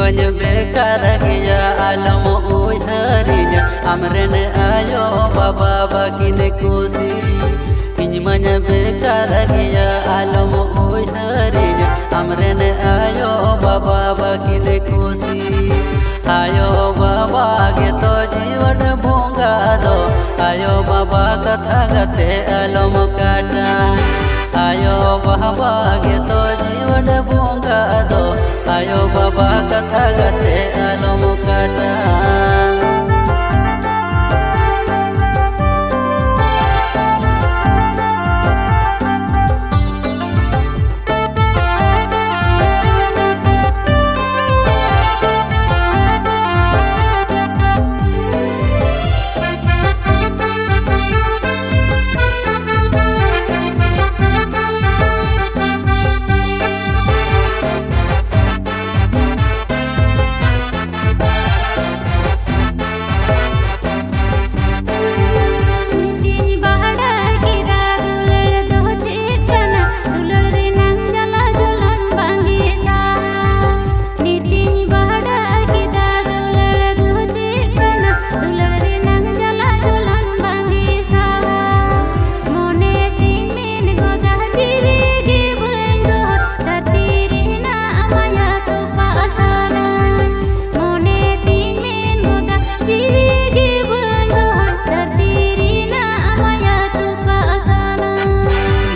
बन बेकार गया आलम उहरिया आमरेन आयो बाबा बागिन कुसी मन बेकार गया आलम उहरिया आमरेन आयो बाबा बागिन कुसी आयो बाबा गे तो जीवन भोंगा दो आयो बाबा कथा गते आलम काटा आयो बाबा गे तो जीवन भोंगा दो आयो बाबा कथा गते आलम काटा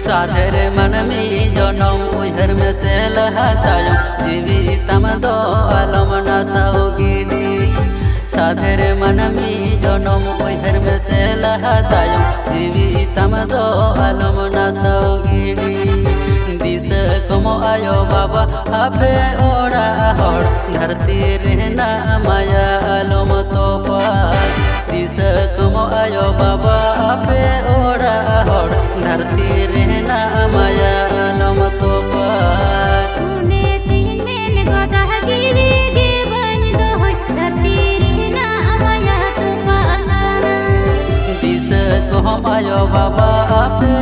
साधर मन में जनम उहर में से लहतायो जीवी तम दो आलम नसाओ गिडी साधर मन में जनम उहर में से लहतायो जीवी तम दो आलम नसाओ गिडी दिस कमो आयो बाबा आपे ओड़ा होड़ धरती रहना माया आलम तो पास दिस कमो आयो बाबा आपे ओड़ा होड़ धरती रहना माया आलम तो पास तूने तीन में गोदा जीवी गे बन दो धरती रहना माया तो पास दिस को हम आयो बाबा आपे